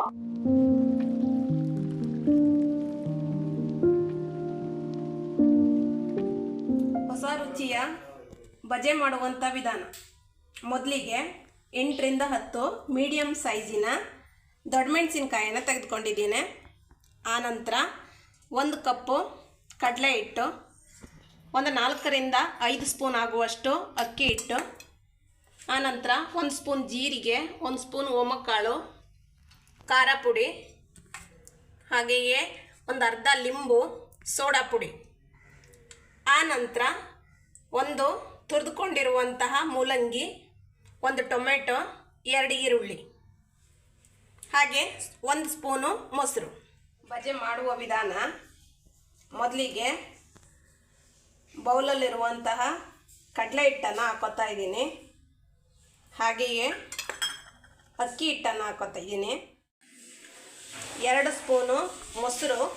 ಹೊಸ ರುಚಿಯ ಬಜೆ ಮಾಡುವಂಥ ವಿಧಾನ. ಮೊದಲಿಗೆ 8 ರಿಂದ 10 ಮೀಡಿಯಮ್ ಸೈಜಿನ ದೊಡ್ಡ ಮೆಣಸಿನಕಾಯಿಯನ್ನು ತೆಗೆದುಕೊಂಡಿದ್ದೀನಿ. ಆನಂತರ 1 ಕಪ್ಪು ಕಡಲೆ ಹಿಟ್ಟು, ಒಂದು 4 ರಿಂದ 5 ಸ್ಪೂನ್ ಆಗುವಷ್ಟು ಅಕ್ಕಿ ಹಿಟ್ಟು, ಆನಂತರ 1 ಸ್ಪೂನ್ ಜೀರಿಗೆ, 1 ಸ್ಪೂನ್ ಓಮಕಾಳು, ಖಾರ ಪುಡಿ, ಹಾಗೆಯೇ ಒಂದು ಅರ್ಧ ಲಿಂಬು ಸೋಡಾ ಪುಡಿ, ಆನಂತರ ಒಂದು ತುರಿದುಕೊಂಡಿರುವಂತಹ ಮೂಲಂಗಿ, 1 ಟೊಮೆಟೊ, 2 ಈರುಳ್ಳಿ, ಹಾಗೆ 1 ಸ್ಪೂನು ಮೊಸರು. ಬಜೆ ಮಾಡುವ ವಿಧಾನ: ಮೊದಲಿಗೆ ಬೌಲಲ್ಲಿರುವಂತಹ ಕಡಲೆ ಹಿಟ್ಟನ್ನು ಹಾಕೋತಾ ಇದ್ದೀನಿ, ಹಾಗೆಯೇ ಅಕ್ಕಿ ಹಿಟ್ಟನ್ನು ಹಾಕೋತಾ ಇದ್ದೀನಿ, 2 ಸ್ಪೂನು ಮೊಸರು,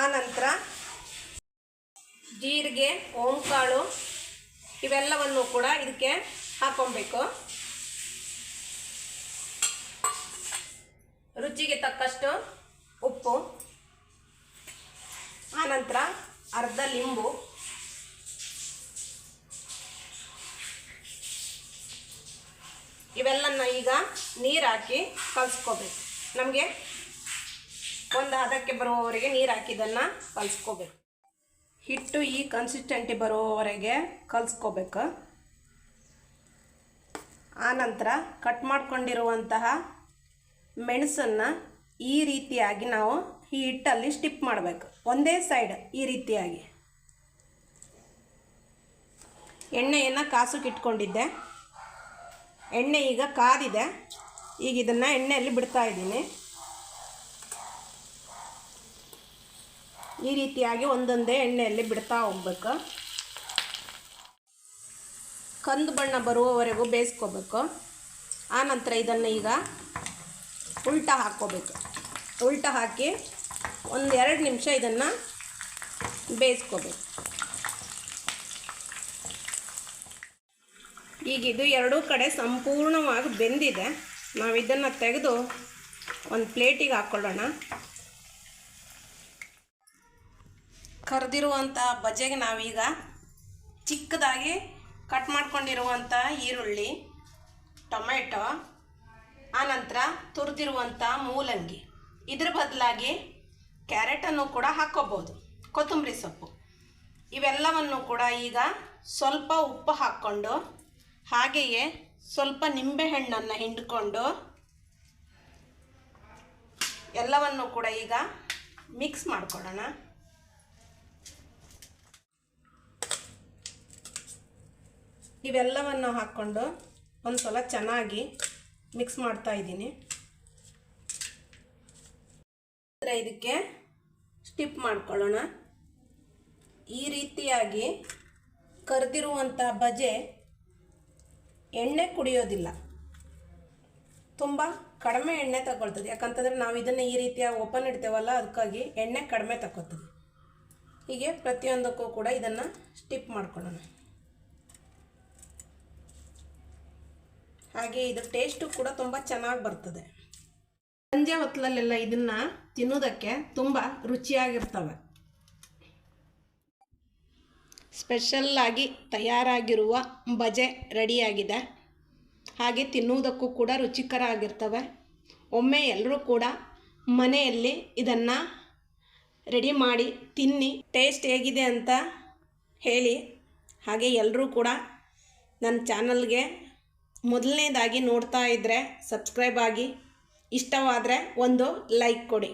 ಆನಂತರ ಜೀರಿಗೆ, ಓಂಕಾಳು ಇವೆಲ್ಲವನ್ನು ಕೂಡ ಇದಕ್ಕೆ ಹಾಕೊಬೇಕು. ರುಚಿಗೆ ತಕ್ಕಷ್ಟು ಉಪ್ಪು, ಆನಂತರ ಅರ್ಧ ಲಿಂಬು, ಇವೆಲ್ಲನ್ನ ಈಗ ನೀರು ಹಾಕಿ ಕಲಿಸ್ಕೋಬೇಕು. ನಮಗೆ ಒಂದು ಹದಕ್ಕೆ ಬರುವವರೆಗೆ ನೀರು ಹಾಕಿದ್ದನ್ನು ಕಲಿಸ್ಕೋಬೇಕು. ಹಿಟ್ಟು ಈ ಕನ್ಸಿಸ್ಟೆಂಟಿ ಬರುವವರೆಗೆ ಕಲಿಸ್ಕೋಬೇಕು. ಆನಂತರ ಕಟ್ ಮಾಡ್ಕೊಂಡಿರುವಂತಹ ಮೆಣಸನ್ನು ಈ ರೀತಿಯಾಗಿ ನಾವು ಈ ಹಿಟ್ಟಲ್ಲಿ ಸ್ಟಿಪ್ ಮಾಡಬೇಕು. ಒಂದೇ ಸೈಡ್ ಈ ರೀತಿಯಾಗಿ. ಎಣ್ಣೆಯನ್ನು ಕಾಸಕ್ಕೆ ಇಟ್ಕೊಂಡಿದ್ದೆ. ಎಣ್ಣೆ ಈಗ ಕಾದಿದೆ. ಈಗ ಇದನ್ನು ಎಣ್ಣೆಯಲ್ಲಿ ಬಿಡ್ತಾ ಇದ್ದೀನಿ. ಈ ರೀತಿಯಾಗಿ ಒಂದೊಂದೇ ಎಣ್ಣೆಯಲ್ಲಿ ಬಿಡ್ತಾ ಹೋಗ್ಬೇಕು. ಕಂದು ಬಣ್ಣ ಬರುವವರೆಗೂ ಬೇಯಿಸ್ಕೋಬೇಕು. ಆನಂತರ ಇದನ್ನು ಈಗ ಉಲ್ಟಾ ಹಾಕ್ಕೋಬೇಕು. ಉಲ್ಟಾ ಹಾಕಿ 1-2 ನಿಮಿಷ ಇದನ್ನು ಬೇಯಿಸ್ಕೋಬೇಕು. ಈಗ ಇದು ಎರಡೂ ಕಡೆ ಸಂಪೂರ್ಣವಾಗಿ ಬೆಂದಿದೆ. ನಾವು ಇದನ್ನು ತೆಗೆದು ಒಂದು ಪ್ಲೇಟಿಗೆ ಹಾಕ್ಕೊಳ್ಳೋಣ. ಕರೆದಿರುವಂಥ ಬಜೆಗೆ ನಾವೀಗ ಚಿಕ್ಕದಾಗಿ ಕಟ್ ಮಾಡ್ಕೊಂಡಿರುವಂಥ ಈರುಳ್ಳಿ, ಟೊಮೆಟೊ, ಆನಂತರ ತುರಿದಿರುವಂಥ ಮೂಲಂಗಿ, ಇದ್ರ ಬದಲಾಗಿ ಕ್ಯಾರೆಟನ್ನು ಕೂಡ ಹಾಕ್ಕೋಬೋದು, ಕೊತ್ತಂಬರಿ ಸೊಪ್ಪು, ಇವೆಲ್ಲವನ್ನು ಕೂಡ ಈಗ ಸ್ವಲ್ಪ ಉಪ್ಪು ಹಾಕ್ಕೊಂಡು, ಹಾಗೆಯೇ ಸ್ವಲ್ಪ ನಿಂಬೆಹಣ್ಣನ್ನು ಹಿಂಡ್ಕೊಂಡು ಎಲ್ಲವನ್ನು ಕೂಡ ಈಗ ಮಿಕ್ಸ್ ಮಾಡ್ಕೊಳ್ಳೋಣ. ಇವೆಲ್ಲವನ್ನು ಹಾಕ್ಕೊಂಡು ಒಂದು ಸಲ ಚೆನ್ನಾಗಿ ಮಿಕ್ಸ್ ಮಾಡ್ತಾ ಇದ್ದೀನಿ. ಇದಕ್ಕೆ ಸ್ಟಿಪ್ ಮಾಡ್ಕೊಳ್ಳೋಣ. ಈ ರೀತಿಯಾಗಿ ಕರೆದಿರುವಂಥ ಬಜೆ ಎಣ್ಣೆ ಕುಡಿಯೋದಿಲ್ಲ, ತುಂಬ ಕಡಿಮೆ ಎಣ್ಣೆ ತಗೊಳ್ತದೆ. ಯಾಕಂತಂದರೆ ನಾವು ಇದನ್ನು ಈ ರೀತಿಯಾಗಿ ಓಪನ್ ಇಡ್ತೇವಲ್ಲ, ಅದಕ್ಕಾಗಿ ಎಣ್ಣೆ ಕಡಿಮೆ ತಗೊಳ್ತದೆ. ಹೀಗೆ ಪ್ರತಿಯೊಂದಕ್ಕೂ ಕೂಡ ಇದನ್ನು ಸ್ಟಿಪ್ ಮಾಡ್ಕೊಳ್ಳೋಣ. ಹಾಗೆ ಇದು ಟೇಸ್ಟು ಕೂಡ ತುಂಬ ಚೆನ್ನಾಗಿ ಬರ್ತದೆ. ಸಂಜೆ ಹೊತ್ತಲೆಲ್ಲ ಇದನ್ನು ತಿನ್ನೋದಕ್ಕೆ ತುಂಬ ರುಚಿಯಾಗಿರ್ತವೆ. ಸ್ಪೆಷಲ್ಲಾಗಿ ತಯಾರಾಗಿರುವ ಬಜೆ ರೆಡಿಯಾಗಿದೆ. ಹಾಗೆ ತಿನ್ನುವುದಕ್ಕೂ ಕೂಡ ರುಚಿಕರ ಆಗಿರ್ತವೆ. ಒಮ್ಮೆ ಎಲ್ಲರೂ ಕೂಡ ಮನೆಯಲ್ಲಿ ಇದನ್ನು ರೆಡಿ ಮಾಡಿ ತಿನ್ನಿ ಟೇಸ್ಟ್ ಹೇಗಿದೆ ಅಂತ ಹೇಳಿ. ಹಾಗೆ ಎಲ್ಲರೂ ಕೂಡ ನನ್ನ ಚಾನಲ್ಗೆ ಮೊದಲನೇದಾಗಿ ನೋಡ್ತಾ ಇದ್ದರೆ ಸಬ್ಸ್ಕ್ರೈಬ್ ಆಗಿ, ಇಷ್ಟವಾದರೆ ಒಂದು ಲೈಕ್ ಕೊಡಿ.